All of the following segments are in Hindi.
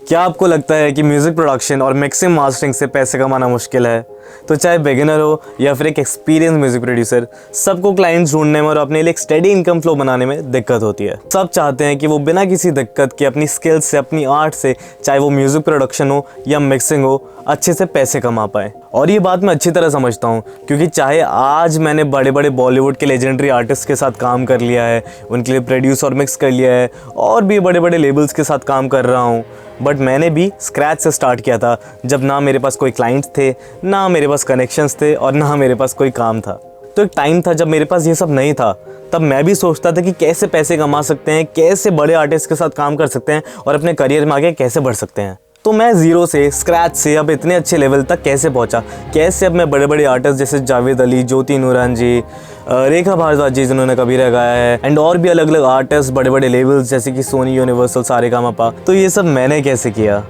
क्या आपको लगता है कि म्यूज़िक प्रोडक्शन और मिक्सिंग मास्टरिंग से पैसे कमाना मुश्किल है? तो चाहे बिगिनर हो या फिर एक एक्सपीरियंस म्यूज़िक प्रोड्यूसर, सबको क्लाइंट्स ढूंढने में और अपने लिए एक स्टेडी इनकम फ्लो बनाने में दिक्कत होती है। सब चाहते हैं कि वो बिना किसी दिक्कत के अपनी स्किल्स से, अपनी आर्ट से, चाहे वो म्यूज़िक प्रोडक्शन हो या मिक्सिंग हो, अच्छे से पैसे कमा पाए। और ये बात मैं अच्छी तरह समझता हूँ, क्योंकि चाहे आज मैंने बड़े बड़े बॉलीवुड के लेजेंडरी आर्टिस्ट के साथ काम कर लिया है, उनके लिए प्रोड्यूस और मिक्स कर लिया है, और भी बड़े बड़े लेबल्स के साथ काम कर रहा हूँ, बट मैंने भी स्क्रैच से स्टार्ट किया था, जब ना मेरे पास कोई क्लाइंट्स थे, ना मेरे पास कनेक्शंस थे, और ना मेरे पास कोई काम था। तो एक टाइम था जब मेरे पास ये सब नहीं था, तब मैं भी सोचता था कि कैसे पैसे कमा सकते हैं, कैसे बड़े आर्टिस्ट के साथ काम कर सकते हैं और अपने करियर में आगे कैसे बढ़ सकते हैं। तो मैं ज़ीरो से, स्क्रैच से अब इतने अच्छे लेवल तक कैसे पहुंचा, कैसे अब मैं बड़े बड़े आर्टिस्ट जैसे जावेद अली, ज्योति नूरान जी, रेखा भारद्वाज जी जिन्होंने कबीरा गाया है, एंड और भी अलग अलग आर्टिस्ट, बड़े बड़े लेबल्स जैसे कि सोनी, यूनिवर्सल, सारेगामापा, तो ये सब मैंने कैसे किया।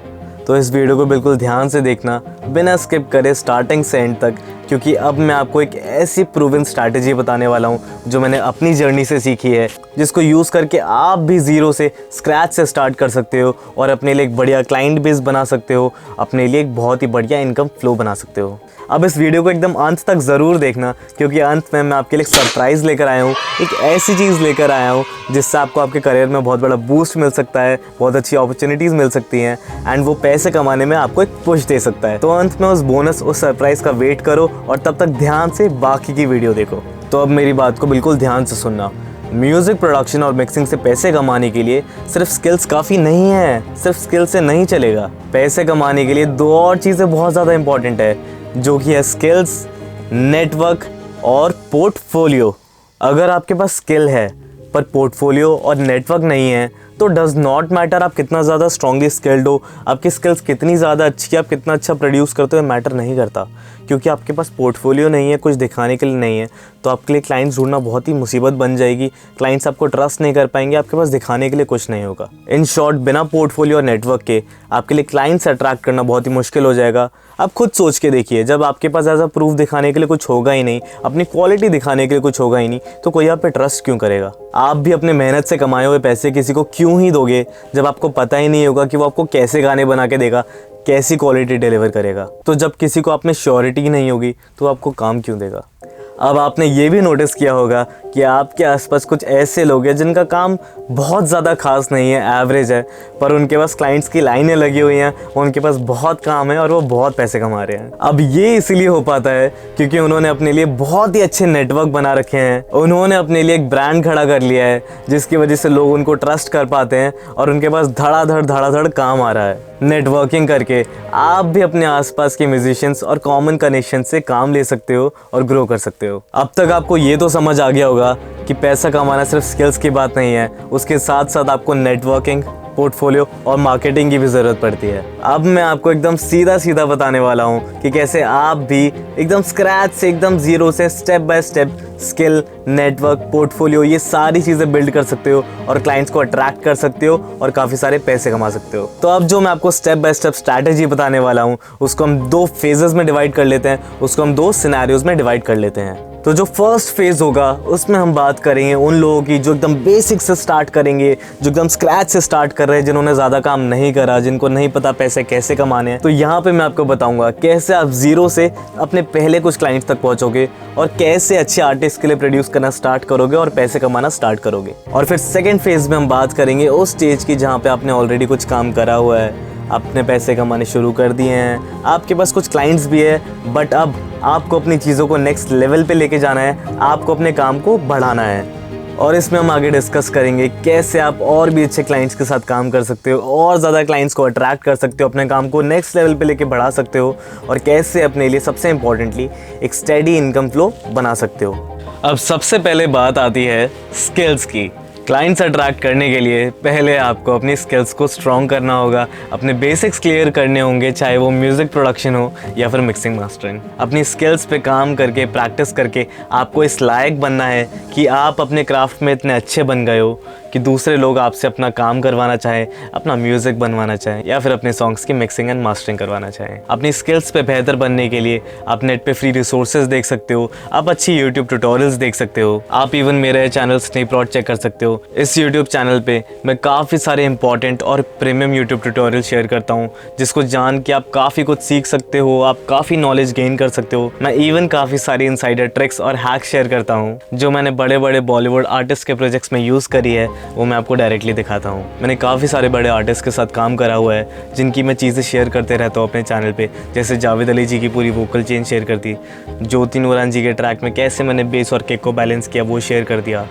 तो इस वीडियो को बिल्कुल ध्यान से देखना, बिना स्किप करे स्टार्टिंग से एंड तक, क्योंकि अब मैं आपको एक ऐसी प्रूवन स्ट्रैटेजी बताने वाला हूँ जो मैंने अपनी जर्नी से सीखी है, जिसको यूज़ करके आप भी ज़ीरो से, स्क्रैच से स्टार्ट कर सकते हो और अपने लिए एक बढ़िया क्लाइंट बेस बना सकते हो, अपने लिए एक बहुत ही बढ़िया इनकम फ्लो बना सकते हो। अब इस वीडियो को एकदम अंत तक ज़रूर देखना, क्योंकि अंत में मैं आपके लिए सरप्राइज़ लेकर आया हूँ, एक ऐसी चीज़ लेकर आया हूँ जिससे आपको आपके करियर में बहुत बड़ा बूस्ट मिल सकता है, बहुत अच्छी अपॉर्चुनिटीज़ मिल सकती हैं, एंड वो पैसे कमाने में आपको एक पुश दे सकता है। तो अंत में उस बोनस, उस सरप्राइज़ का वेट करो और तब तक ध्यान से बाकी की वीडियो देखो। तो अब मेरी बात को बिल्कुल ध्यान से सुनना। म्यूज़िक प्रोडक्शन और मिक्सिंग से पैसे कमाने के लिए सिर्फ स्किल्स काफ़ी नहीं है, सिर्फ स्किल से नहीं चलेगा। पैसे कमाने के लिए दो और चीज़ें बहुत ज़्यादा इंपॉर्टेंट है, जो कि है स्किल्स, नेटवर्क और पोर्टफोलियो। अगर आपके पास स्किल है पर पोर्टफोलियो और नेटवर्क नहीं है, तो डज़ नॉट मैटर आप कितना ज़्यादा स्ट्रांगली स्किल्ड हो, आपकी स्किल्स कितनी ज़्यादा अच्छी है, आप कितना अच्छा प्रोड्यूस करते हो, मैटर नहीं करता। क्योंकि आपके पास पोर्टफोलियो नहीं है, कुछ दिखाने के लिए नहीं है, तो आपके लिए क्लाइंट्स ढूंढना बहुत ही मुसीबत बन जाएगी। क्लाइंट्स आपको ट्रस्ट नहीं कर पाएंगे, आपके पास दिखाने के लिए कुछ नहीं होगा। इन शॉर्ट, बिना पोर्टफोलियो और नेटवर्क के आपके लिए क्लाइंट्स अट्रैक्ट करना बहुत ही मुश्किल हो जाएगा। आप खुद सोच के देखिए, जब आपके पास ऐसा प्रूफ दिखाने के लिए कुछ होगा ही नहीं, अपनी क्वालिटी दिखाने के लिए कुछ होगा ही नहीं, तो कोई आप पे ट्रस्ट क्यों करेगा? आप भी अपने मेहनत से कमाए हुए पैसे किसी को क्यों ही दोगे, जब आपको पता ही नहीं होगा कि वो आपको कैसे गाने बना के देगा, कैसी क्वालिटी डिलीवर करेगा। तो जब किसी को आप में श्योरिटी नहीं होगी, तो आपको काम क्यों देगा? अब आपने ये भी नोटिस किया होगा कि आपके आसपास कुछ ऐसे लोग हैं जिनका काम बहुत ज़्यादा खास नहीं है, एवरेज है, पर उनके पास क्लाइंट्स की लाइनें लगी हुई हैं, उनके पास बहुत काम है और वो बहुत पैसे कमा रहे हैं। अब ये इसीलिए हो पाता है क्योंकि उन्होंने अपने लिए बहुत ही अच्छे नेटवर्क बना रखे हैं, उन्होंने अपने लिए एक ब्रांड खड़ा कर लिया है, जिसकी वजह से लोग उनको ट्रस्ट कर पाते हैं और उनके पास धड़ाधड़ काम आ रहा है। नेटवर्किंग करके आप भी अपने आसपास के म्यूजिशियंस और कॉमन कनेक्शन से काम ले सकते हो और ग्रो कर सकते हो। अब तक आपको ये तो समझ आ गया होगा कि पैसा कमाना सिर्फ स्किल्स की बात नहीं है, उसके साथ साथ आपको नेटवर्किंग, पोर्टफोलियो और मार्केटिंग की भी ज़रूरत पड़ती है। अब मैं आपको एकदम सीधा बताने वाला हूँ कि कैसे आप भी एकदम स्क्रैच से, एकदम ज़ीरो से, step by step skill, network, portfolio, ये सारी चीज़ें बिल्ड कर सकते हो और क्लाइंट्स को अट्रैक्ट कर सकते हो और काफ़ी सारे पैसे कमा सकते हो। तो अब जो मैं आपको स्टेप बाय स्टेप स्ट्रैटेजी बताने वाला हूँ, उसको हम दो फेजेस में डिवाइड कर लेते हैं, उसको हम दो सिनेरियोज में डिवाइड कर लेते हैं। तो जो फर्स्ट फेज़ होगा उसमें हम बात करेंगे उन लोगों की जो एकदम बेसिक से स्टार्ट करेंगे, जो एकदम स्क्रैच से स्टार्ट कर रहे हैं, जिन्होंने ज़्यादा काम नहीं करा, जिनको नहीं पता पैसे कैसे कमाने हैं। तो यहाँ पे मैं आपको बताऊंगा कैसे आप ज़ीरो से अपने पहले कुछ क्लाइंट्स तक पहुँचोगे और कैसे अच्छे आर्टिस्ट के लिए प्रोड्यूस करना स्टार्ट करोगे और पैसे कमाना स्टार्ट करोगे। और फिर सेकेंड फेज़ में हम बात करेंगे उस स्टेज की जहाँ पर आपने ऑलरेडी कुछ काम करा हुआ है, अपने पैसे कमाने शुरू कर दिए हैं, आपके पास कुछ क्लाइंट्स भी है, बट अब आपको अपनी चीज़ों को नेक्स्ट लेवल पे लेके जाना है, आपको अपने काम को बढ़ाना है। और इसमें हम आगे डिस्कस करेंगे कैसे आप और भी अच्छे क्लाइंट्स के साथ काम कर सकते हो और ज़्यादा क्लाइंट्स को अट्रैक्ट कर सकते हो, अपने काम को नेक्स्ट लेवल पे लेके बढ़ा सकते हो और कैसे अपने लिए सबसे इम्पॉर्टेंटली एक स्टेडी इनकम फ्लो बना सकते हो। अब सबसे पहले बात आती है स्किल्स की। क्लाइंट्स अट्रैक्ट करने के लिए पहले आपको अपनी स्किल्स को स्ट्रॉन्ग करना होगा, अपने बेसिक्स क्लियर करने होंगे, चाहे वो म्यूज़िक प्रोडक्शन हो या फिर मिक्सिंग मास्टरिंग। अपनी स्किल्स पे काम करके, प्रैक्टिस करके आपको इस लायक बनना है कि आप अपने क्राफ्ट में इतने अच्छे बन गए हो कि दूसरे लोग आपसे अपना काम करवाना चाहें, अपना म्यूज़िक बनवाना चाहें या फिर अपने सॉन्ग्स की मिक्सिंग एंड मास्टरिंग करवाना चाहें। अपनी स्किल्स पे बेहतर बनने के लिए आप नेट पे फ्री रिसोर्सेज देख सकते हो, आप अच्छी यूट्यूब ट्यूटोरियल्स देख सकते हो, आप इवन मेरे चैनल स्नीपरॉड चेक कर सकते हो। इस यूट्यूब चैनल पे मैं काफ़ी सारे इंपॉर्टेंट और प्रीमियम यूट्यूब ट्यूटोरियल शेयर करता हूँ, जिसको जान के आप काफ़ी कुछ सीख सकते हो, आप काफ़ी नॉलेज गेन कर सकते हो। मैं इवन काफ़ी सारी इनसाइडर ट्रिक्स और हैक्स शेयर करता हूँ जो मैंने बड़े बड़े बॉलीवुड आर्टिस्ट के प्रोजेक्ट्स में यूज़ करी है, वो मैं आपको डायरेक्टली दिखाता हूँ। मैंने काफ़ी सारे बड़े आर्टिस्ट के साथ काम करा हुआ है जिनकी मैं चीज़ें शेयर करते रहता हूँ अपने चैनल पे। जैसे जावेद अली जी की पूरी वोकल चेंज शेयर कर दी, ज्योति नूरान जी के ट्रैक में कैसे मैंने बेस और किक को बैलेंस किया वो शेयर कर दिया,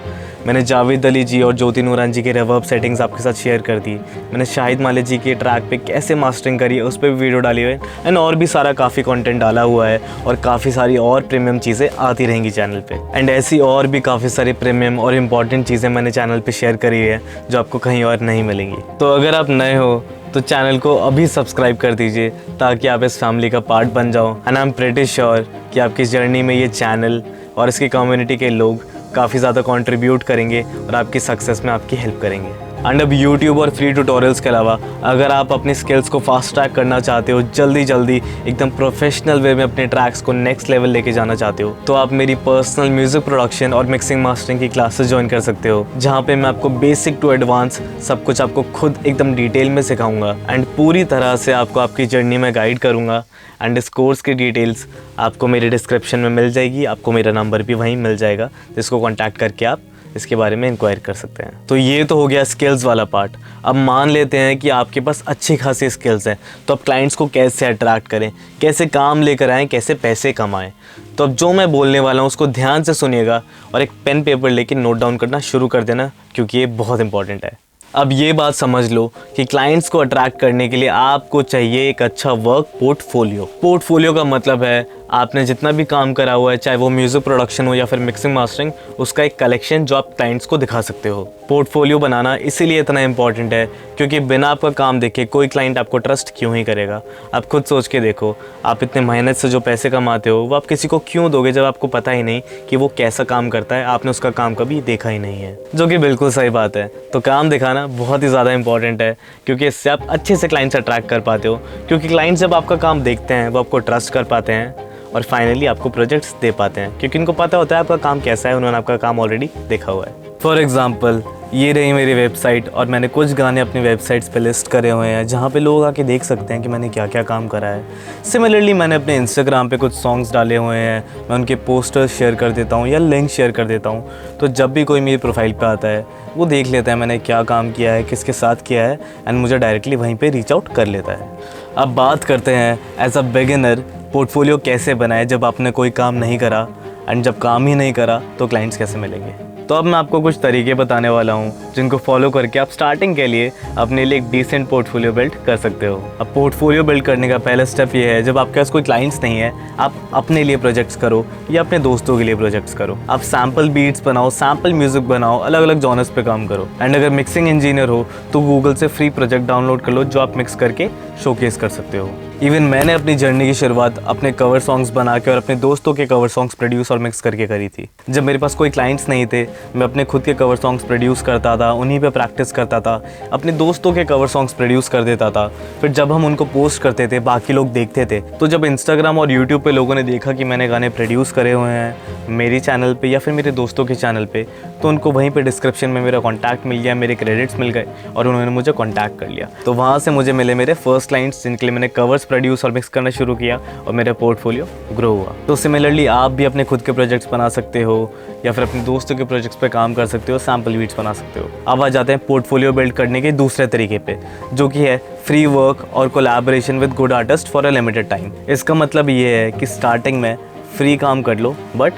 मैंने जावेद अली जी और ज्योति नूरान जी के रिवर्ब सेटिंग्स आपके साथ शेयर कर दी, मैंने शाहिद मालिक जी के ट्रैक पे कैसे मास्टरिंग करी है उस पर भी वीडियो डाली हुई है, एंड और भी सारा काफ़ी कंटेंट डाला हुआ है और काफ़ी सारी और प्रीमियम चीज़ें आती रहेंगी चैनल पे। एंड ऐसी और भी काफ़ी सारी प्रीमियम और इम्पॉर्टेंट चीज़ें मैंने चैनल पे शेयर करी है जो आपको कहीं और नहीं मिलेंगी। तो अगर आप नए हो तो चैनल को अभी सब्सक्राइब कर दीजिए ताकि आप इस फैमिली का पार्ट बन जाओ। And I am pretty sure कि आपकी जर्नी में ये चैनल और इसकी कम्युनिटी के लोग काफ़ी ज़्यादा कंट्रीब्यूट करेंगे और आपकी सक्सेस में आपकी हेल्प करेंगे। एंड अब यूट्यूब और फ्री ट्यूटोरियल्स के अलावा अगर आप अपनी स्किल्स को फास्ट ट्रैक करना चाहते हो, जल्दी एकदम प्रोफेशनल वे में अपने ट्रैक्स को नेक्स्ट लेवल लेके जाना चाहते हो, तो आप मेरी पर्सनल म्यूजिक प्रोडक्शन और मिक्सिंग मास्टरिंग की क्लासेस ज्वाइन कर सकते हो, जहाँ पे मैं आपको बेसिक टू एडवांस सब कुछ आपको खुद एकदम डिटेल में सिखाऊंगा एंड पूरी तरह से आपको आपकी जर्नी में गाइड करूँगा। एंड इस कोर्स की डिटेल्स आपको मेरे डिस्क्रिप्शन में मिल जाएगी, आपको मेरा नंबर भी वहीं मिल जाएगा जिसको कॉन्टैक्ट करके आप इसके बारे में इंक्वायर कर सकते हैं। तो ये तो हो गया स्किल्स वाला पार्ट। अब मान लेते हैं कि आपके पास अच्छी खासी स्किल्स हैं, तो अब क्लाइंट्स को कैसे अट्रैक्ट करें, कैसे काम लेकर आएँ, कैसे पैसे कमाएं। तो अब जो मैं बोलने वाला हूँ उसको ध्यान से सुनिएगा और एक पेन पेपर लेके नोट डाउन करना शुरू कर देना, क्योंकि ये बहुत इंपॉर्टेंट है। अब ये बात समझ लो कि क्लाइंट्स को अट्रैक्ट करने के लिए आपको चाहिए एक अच्छा वर्क पोर्टफोलियो। पोर्टफोलियो का मतलब है आपने जितना भी काम करा हुआ है, चाहे वो म्यूज़िक प्रोडक्शन हो या फिर मिक्सिंग मास्टरिंग, उसका एक कलेक्शन जो आप क्लाइंट्स को दिखा सकते हो। पोर्टफोलियो बनाना इसीलिए इतना इंपॉर्टेंट है क्योंकि बिना आपका काम देखे कोई क्लाइंट आपको ट्रस्ट क्यों ही करेगा। आप खुद सोच के देखो, आप इतने मेहनत से जो पैसे कमाते हो वो आप किसी को क्यों दोगे जब आपको पता ही नहीं कि वो कैसा काम करता है, आपने उसका काम कभी देखा ही नहीं है, जो कि बिल्कुल सही बात है। तो काम दिखाना बहुत ही ज़्यादा इंपॉर्टेंट है क्योंकि इससे आप अच्छे से क्लाइंट्स अट्रैक्ट कर पाते हो, क्योंकि क्लाइंट्स जब आपका काम देखते हैं वो आपको ट्रस्ट कर पाते हैं और फाइनली आपको प्रोजेक्ट्स दे पाते हैं, क्योंकि इनको पता होता है आपका काम कैसा है, उन्होंने आपका काम ऑलरेडी देखा हुआ है। फॉर एग्जाम्पल ये रही मेरी वेबसाइट और मैंने कुछ गाने अपनी वेबसाइट्स पे लिस्ट करे हुए हैं जहाँ पे लोग आके देख सकते हैं कि मैंने क्या क्या काम करा है। सिमिलरली मैंने अपने इंस्टाग्राम पे कुछ सॉन्ग्स डाले हुए हैं, मैं उनके पोस्टर्स शेयर कर देता हूँ या लिंक शेयर कर देता हूँ, तो जब भी कोई मेरी प्रोफाइल पे आता है वो देख लेता है मैंने क्या काम किया है, किसके साथ किया है, एंड मुझे डायरेक्टली वहीं पर रीच आउट कर लेता है। अब बात करते हैं एज अ बिगिनर पोर्टफोलियो कैसे बनाए जब आपने कोई काम नहीं करा, एंड जब काम ही नहीं करा तो क्लाइंट्स कैसे मिलेंगे। तो अब मैं आपको कुछ तरीके बताने वाला हूँ जिनको फॉलो करके आप स्टार्टिंग के लिए अपने लिए एक डिसेंट पोर्टफोलियो बिल्ड कर सकते हो। अब पोर्टफोलियो बिल्ड करने का पहला स्टेप ये है, जब आपके पास कोई क्लाइंट्स नहीं है, आप अपने लिए प्रोजेक्ट्स करो या अपने दोस्तों के लिए प्रोजेक्ट्स करो। आप सैम्पल बीट्स बनाओ, सैम्पल म्यूजिक बनाओ, अलग अलग जॉनर्स पे काम करो। एंड अगर मिक्सिंग इंजीनियर हो तो गूगल से फ्री प्रोजेक्ट डाउनलोड कर लो जो आप मिक्स करके शोकेस कर सकते हो। इवन मैंने अपनी जर्नी की शुरुआत अपने कवर सॉन्ग्स बना के और अपने दोस्तों के कवर सॉन्ग्स प्रोड्यूस और मिक्स करके करी थी। जब मेरे पास कोई क्लाइंट्स नहीं थे, मैं अपने खुद के कवर सॉन्ग्स प्रोड्यूस करता था, उन्हीं पे प्रैक्टिस करता था, अपने दोस्तों के कवर सॉन्ग्स प्रोड्यूस कर देता था। फिर जब हम उनको पोस्ट करते थे बाकी लोग देखते थे, तो जब इंस्टाग्राम और यूट्यूब पे लोगों ने देखा कि मैंने गाने प्रोड्यूस करे हुए हैं मेरी चैनल पे या फिर मेरे दोस्तों के चैनल पे, तो उनको वहीं पे डिस्क्रिप्शन में मेरा कॉन्टैक्ट मिल गया, मेरे क्रेडिट्स मिल गए और उन्होंने मुझे कॉन्टैक्ट कर लिया। तो वहाँ से मुझे मिले मेरे फर्स्ट क्लाइंट्स जिनके लिए मैंने कवर्स प्रोड्यूस और मिक्स करना शुरू किया और मेरा पोर्टफोलियो ग्रो हुआ। तो सिमिलरली आप भी अपने खुद के प्रोजेक्ट्स बना सकते हो या फिर अपने दोस्तों के प्रोजेक्ट्स पे काम कर सकते हो, सैम्पल बीट्स बना सकते हो। अब आ जाते हैं पोर्टफोलियो बिल्ड करने के दूसरे तरीके पे, जो कि है फ्री वर्क और collaboration with good artist for a limited time. इसका मतलब ये है कि स्टार्टिंग में फ्री काम कर लो बट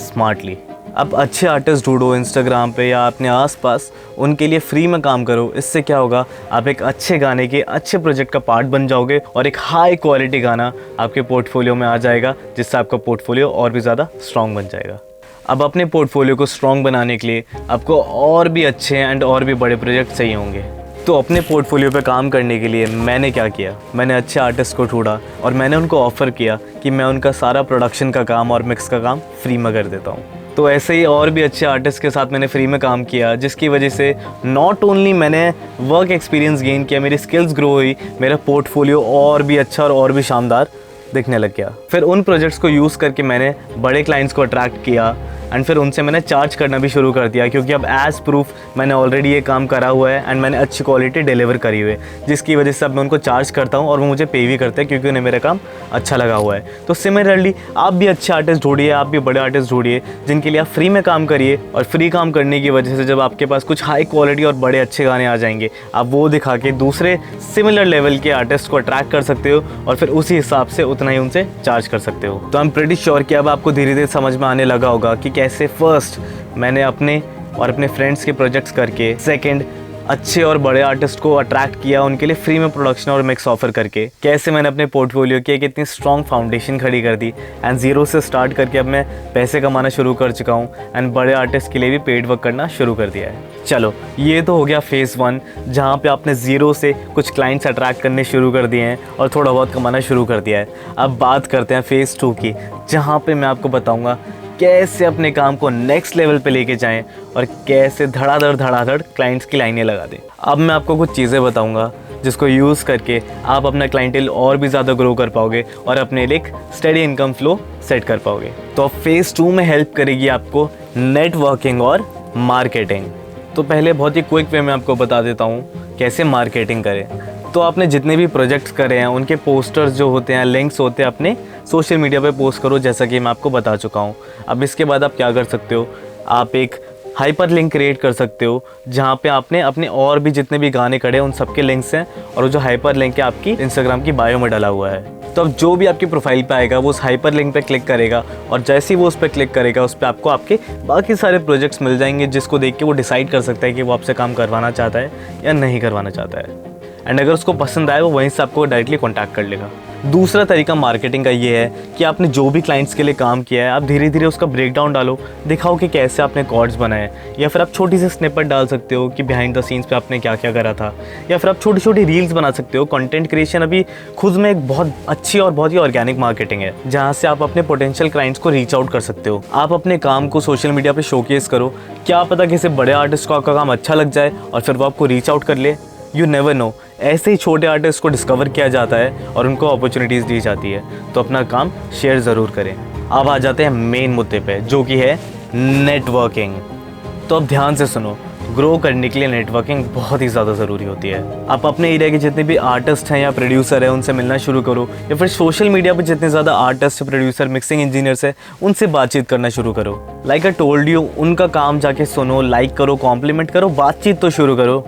स्मार्टली। अब अच्छे आर्टिस्ट ढूंढो इंस्टाग्राम पे या अपने आसपास, उनके लिए फ्री में काम करो। इससे क्या होगा, आप एक अच्छे गाने के अच्छे प्रोजेक्ट का पार्ट बन जाओगे और एक हाई क्वालिटी गाना आपके पोर्टफोलियो में आ जाएगा, जिससे आपका पोर्टफोलियो और भी ज़्यादा स्ट्रॉन्ग बन जाएगा। अब अपने पोर्टफोलियो को स्ट्रॉन्ग बनाने के लिए आपको और भी अच्छे एंड और भी बड़े प्रोजेक्ट चाहिए होंगे। तो अपने पोर्टफोलियो पे काम करने के लिए मैंने क्या किया, मैंने अच्छे आर्टिस्ट को ढूंढा और मैंने उनको ऑफ़र किया कि मैं उनका सारा प्रोडक्शन का काम और मिक्स का काम फ्री में कर देता हूँ। तो ऐसे ही और भी अच्छे आर्टिस्ट के साथ मैंने फ्री में काम किया, जिसकी वजह से नॉट ओनली मैंने वर्क एक्सपीरियंस गेन किया, मेरी स्किल्स ग्रो हुई, मेरा पोर्टफोलियो और भी अच्छा और भी शानदार दिखने लग गया। फिर उन प्रोजेक्ट्स को यूज़ करके मैंने बड़े क्लाइंट्स को अट्रैक्ट किया एंड फिर उनसे मैंने चार्ज करना भी शुरू कर दिया, क्योंकि अब एज प्रूफ मैंने ऑलरेडी ये काम करा हुआ है एंड मैंने अच्छी क्वालिटी डिलीवर करी हुई है, जिसकी वजह से अब मैं उनको चार्ज करता हूँ और वो मुझे पे भी करते हैं, क्योंकि उन्हें मेरा काम अच्छा लगा हुआ है। तो सिमिलरली आप भी अच्छे आर्टिस्ट ढूंढिए, आप भी बड़े आर्टिस्ट ढूंढिए जिनके लिए आप फ्री में काम करिए, और फ्री काम करने की वजह से जब आपके पास कुछ हाई क्वालिटी और बड़े अच्छे गाने आ जाएंगे, आप वो दिखा के दूसरे सिमिलर लेवल के आर्टिस्ट को अट्रैक्ट कर सकते हो और फिर उसी हिसाब से उतना ही उनसे चार्ज कर सकते हो। तो आई एम प्रीटी श्योर कि अब आपको धीरे धीरे समझ में आने लगा होगा कि कैसे फर्स्ट मैंने अपने और अपने फ्रेंड्स के प्रोजेक्ट्स करके, सेकंड अच्छे और बड़े आर्टिस्ट को अट्रैक्ट किया, उनके लिए फ्री में प्रोडक्शन और मिक्स ऑफर करके, कैसे मैंने अपने पोर्टफोलियो की एक इतनी स्ट्रॉन्ग फाउंडेशन खड़ी कर दी एंड ज़ीरो से स्टार्ट करके अब मैं पैसे कमाना शुरू कर चुका हूँ एंड बड़े आर्टिस्ट के लिए भी पेड वर्क करना शुरू कर दिया है। चलो ये तो हो गया फेज़ 1, जहाँ पे आपने ज़ीरो से कुछ क्लाइंट्स अट्रैक्ट करने शुरू कर दिए हैं और थोड़ा बहुत कमाना शुरू कर दिया है। अब बात करते हैं फेज़ 2 की, जहाँ पे मैं आपको बताऊँगा कैसे अपने काम को नेक्स्ट लेवल पे लेके जाएं और कैसे धड़ाधड़ क्लाइंट्स की लाइनें लगा दें। अब मैं आपको कुछ चीज़ें बताऊंगा जिसको यूज़ करके आप अपना क्लाइंटेल और भी ज़्यादा ग्रो कर पाओगे और अपने लिए एक स्टेडी इनकम फ्लो सेट कर पाओगे। तो अब फेज़ 2 में हेल्प करेगी आपको नेटवर्किंग और मार्केटिंग। तो पहले बहुत ही क्विक वे में आपको बता देता हूँ कैसे मार्केटिंग करें। तो आपने जितने भी प्रोजेक्ट्स करे हैं उनके पोस्टर्स जो होते हैं, लिंक्स होते हैं, अपने सोशल मीडिया पे पोस्ट करो, जैसा कि मैं आपको बता चुका हूँ। अब इसके बाद आप क्या कर सकते हो, आप एक हाइपर लिंक क्रिएट कर सकते हो जहाँ पे आपने अपने और भी जितने भी गाने खड़े हैं उन सबके लिंक्स हैं और जो हाइपर लिंक है आपकी इंस्टाग्राम की बायो में डाला हुआ है। तो अब जो भी आपकी प्रोफाइल पे आएगा वो उस हाइपर लिंक पे क्लिक करेगा और जैसे ही वो उस पर क्लिक करेगा उस पर आपको आपके बाकी सारे प्रोजेक्ट्स मिल जाएंगे, जिसको देख के वो डिसाइड कर सकता है कि वो आपसे काम करवाना चाहता है या नहीं करवाना चाहता है। एंड अगर उसको पसंद आए वो वहीं से आपको डायरेक्टली कॉन्टैक्ट कर लेगा। दूसरा तरीका मार्केटिंग का ये है कि आपने जो भी क्लाइंट्स के लिए काम किया है आप धीरे धीरे उसका ब्रेकडाउन डालो, दिखाओ कि कैसे आपने कॉर्ड्स बनाए, या फिर आप छोटी सी स्निपेट डाल सकते हो कि बिहाइंड द सीन्स पे आपने क्या क्या करा था, या फिर आप छोटी छोटी रील्स बना सकते हो। कंटेंट क्रिएशन अभी खुद में एक बहुत अच्छी और बहुत ही ऑर्गेनिक मार्केटिंग है, जहाँ से आप अपने पोटेंशियल क्लाइंट्स को रीच आउट कर सकते हो। आप अपने काम को सोशल मीडिया पर शोकेस करो, क्या पता किसी बड़े आर्टिस्ट को आपका काम अच्छा लग जाए और फिर वो आपको रीच आउट कर ले। यू नेवर नो, ऐसे ही छोटे आर्टिस्ट को डिस्कवर किया जाता है और उनको अपॉर्चुनिटीज़ दी जाती है। तो अपना काम शेयर ज़रूर करें। अब आ जाते हैं मेन मुद्दे पे, जो कि है नेटवर्किंग। तो अब ध्यान से सुनो, ग्रो करने के लिए नेटवर्किंग बहुत ही ज़्यादा ज़रूरी होती है। आप अपने एरिया के जितने भी आर्टिस्ट हैं या प्रोड्यूसर हैं उनसे मिलना शुरू करो, या फिर सोशल मीडिया पर जितने ज़्यादा आर्टिस्ट, प्रोड्यूसर, मिक्सिंग इंजीनियर्स हैं उनसे बातचीत करना शुरू करो। लाइक आई टोल्ड यू, उनका काम जाके सुनो, लाइक करो, कॉम्प्लीमेंट करो, बातचीत तो शुरू करो।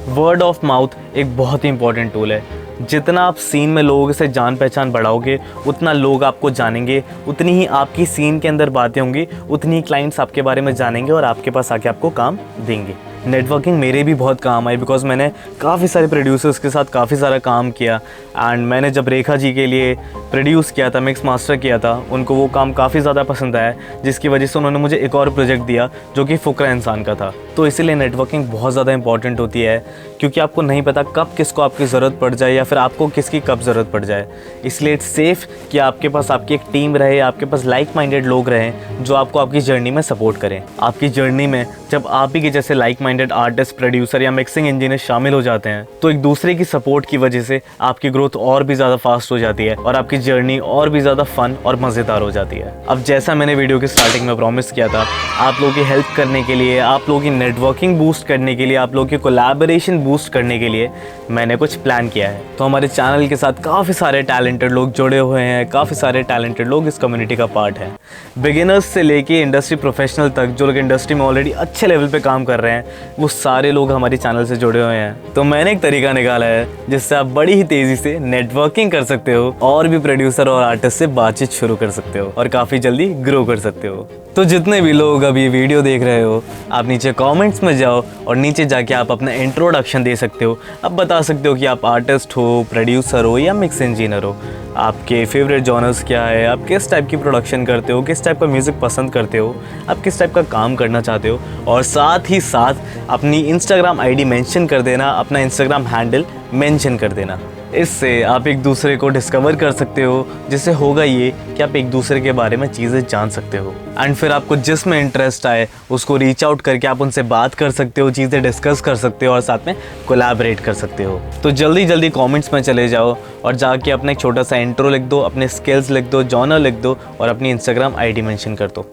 वर्ड ऑफ माउथ एक बहुत ही इंपॉर्टेंट टूल है। जितना आप सीन में लोगों से जान पहचान बढ़ाओगे उतना लोग आपको जानेंगे, उतनी ही आपकी सीन के अंदर बातें होंगी, उतनी ही क्लाइंट्स आपके बारे में जानेंगे और आपके पास आके आपको काम देंगे। नेटवर्किंग मेरे भी बहुत काम आई, बिकॉज मैंने काफ़ी सारे प्रोड्यूसर्स के साथ काफ़ी सारा काम किया एंड मैंने जब रेखा जी के लिए प्रोड्यूस किया था, मिक्स मास्टर किया था, उनको वो काम काफ़ी ज़्यादा पसंद आया, जिसकी वजह से उन्होंने मुझे एक और प्रोजेक्ट दिया जो कि फुकरा इंसान का था। तो इसीलिए नेटवर्किंग बहुत ज़्यादा इंपॉर्टेंट होती है, क्योंकि आपको नहीं पता कब किसको आपकी ज़रूरत पड़ जाए या फिर आपको किसकी कब ज़रूरत पड़ जाए। इसलिए इट्स सेफ़ कि आपके पास आपकी एक टीम रहे, आपके पास लाइक माइंडेड लोग रहें जो आपको आपकी जर्नी में सपोर्ट करें। आपकी जर्नी में जब आप ही के जैसे लाइक माइंडेड आर्टिस्ट, प्रोड्यूसर या मिक्सिंग इंजीनियर शामिल हो जाते हैं तो एक दूसरे की सपोर्ट की वजह से आपकी ग्रोथ और भी ज़्यादा फास्ट हो जाती है और आपकी जर्नी और भी ज़्यादा फन और मज़ेदार हो जाती है। अब जैसा मैंने वीडियो की स्टार्टिंग में प्रॉमिस किया था, आप लोगों की हेल्प करने के लिए, आप लोगों की नेटवर्किंग बूस्ट करने के लिए, आप लोगों की कोलैबोरेशन बूस्ट करने के लिए मैंने कुछ प्लान किया है। तो हमारे चैनल के साथ काफ़ी सारे टैलेंटेड लोग जुड़े हुए हैं, काफ़ी सारे टैलेंटेड लोग इस कम्युनिटी का पार्ट हैं। बिगिनर्स से लेके इंडस्ट्री प्रोफेशनल तक, जो लोग इंडस्ट्री में ऑलरेडी अच्छे लेवल पे काम कर रहे हैं, वो सारे लोग हमारे चैनल से जुड़े हुए हैं। तो मैंने एक तरीका निकाला है जिससे आप बड़ी ही तेज़ी से नेटवर्किंग कर सकते हो और भी प्रोड्यूसर और आर्टिस्ट से बातचीत शुरू कर सकते हो और काफ़ी जल्दी ग्रो कर सकते हो। तो जितने भी लोग अभी वीडियो देख रहे हो, आप नीचे कमेंट्स में जाओ और नीचे जाके आप अपना इंट्रोडक्शन दे सकते हो। आप बता सकते हो कि आप आर्टिस्ट हो, प्रोड्यूसर हो या मिक्स इंजीनियर हो, आपके फेवरेट जॉनर्स क्या है, आप किस टाइप की प्रोडक्शन करते हो, किस टाइप का म्यूज़िक पसंद करते हो, आप किस टाइप का काम करना चाहते हो, और साथ ही साथ अपनी इंस्टाग्राम आईडी मेंशन कर देना, अपना इंस्टाग्राम हैंडल मेंशन कर देना। इससे आप एक दूसरे को डिस्कवर कर सकते हो, जिससे होगा ये कि आप एक दूसरे के बारे में चीज़ें जान सकते हो। एंड फिर आपको जिसमें इंटरेस्ट आए उसको रीच आउट करके आप उनसे बात कर सकते हो, चीज़ें डिस्कस कर सकते हो और साथ में कोलैबोरेट कर सकते हो। तो जल्दी जल्दी कमेंट्स में चले जाओ और जाके अपना एक छोटा सा इंट्रो लिख दो, अपने स्किल्स लिख दो, जॉनर लिख दो और अपनी इंस्टाग्राम आईडी मेंशन कर दो।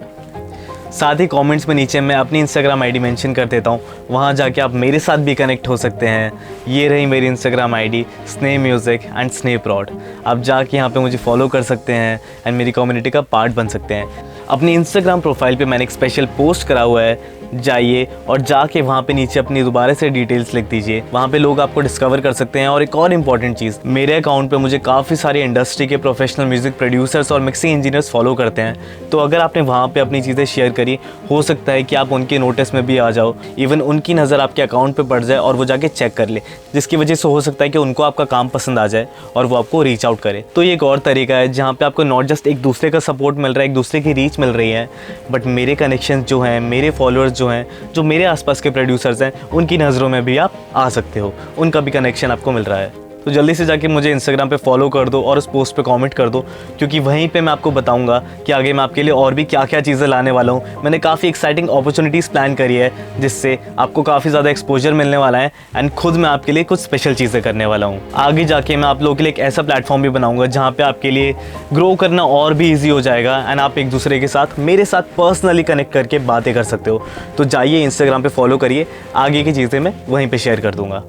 साथ ही कमेंट्स में नीचे मैं अपनी इंस्टाग्राम आईडी मेंशन कर देता हूँ, वहाँ जाके आप मेरे साथ भी कनेक्ट हो सकते हैं। ये रही मेरी इंस्टाग्राम आईडी स्नेह म्यूज़िक एंड स्नेह प्रॉड। आप जाके यहाँ पे मुझे फॉलो कर सकते हैं एंड मेरी कम्युनिटी का पार्ट बन सकते हैं। अपनी इंस्टाग्राम प्रोफाइल पे मैंने एक स्पेशल पोस्ट करा हुआ है, जाइए और जाके वहाँ पे नीचे अपनी दोबारा से डिटेल्स लिख दीजिए। वहाँ पे लोग आपको डिस्कवर कर सकते हैं। और एक और इम्पॉर्टेंट चीज़, मेरे अकाउंट पे मुझे काफ़ी सारे इंडस्ट्री के प्रोफेशनल म्यूज़िक प्रोड्यूसर्स और मिक्सिंग इंजीनियर्स फॉलो करते हैं। तो अगर आपने वहाँ पे अपनी चीज़ें शेयर करी, हो सकता है कि आप उनके नोटिस में भी आ जाओ, इवन उनकी नज़र आपके अकाउंट पर पड़ जाए और वो जाके चेक कर ले, जिसकी वजह से हो सकता है कि उनको आपका काम पसंद आ जाए और वो आपको रीच आउट करे। तो ये एक और तरीका है जहाँ पे आपको नॉट जस्ट एक दूसरे का सपोर्ट मिल रहा है, एक दूसरे की रीच मिल रही है, बट मेरे कनेक्शन जो हैं, मेरे फॉलोअर्स जो हैं, जो मेरे आसपास के प्रोड्यूसर्स हैं, उनकी नज़रों में भी आप आ सकते हो, उनका भी कनेक्शन आपको मिल रहा है। तो जल्दी से जाके मुझे इंस्टाग्राम पे फॉलो कर दो और उस पोस्ट पे कमेंट कर दो, क्योंकि वहीं पे मैं आपको बताऊंगा कि आगे मैं आपके लिए और भी क्या क्या चीज़ें लाने वाला हूँ। मैंने काफ़ी एक्साइटिंग अपॉर्चुनिटीज़ प्लान करी है, जिससे आपको काफ़ी ज़्यादा एक्सपोजर मिलने वाला है एंड खुद मैं आपके लिए कुछ स्पेशल चीज़ें करने वाला हूँ। आगे जाके मैं आप लोगों के लिए एक ऐसा प्लेटफॉर्म भी बनाऊँगा जहाँ पर आपके लिए ग्रो करना और भी ईजी हो जाएगा एंड आप एक दूसरे के साथ, मेरे साथ पर्सनली कनेक्ट करके बातें कर सकते हो। तो जाइए इंस्टाग्राम पर फॉलो करिए, आगे की चीज़ें मैं वहीं पर शेयर कर दूँगा।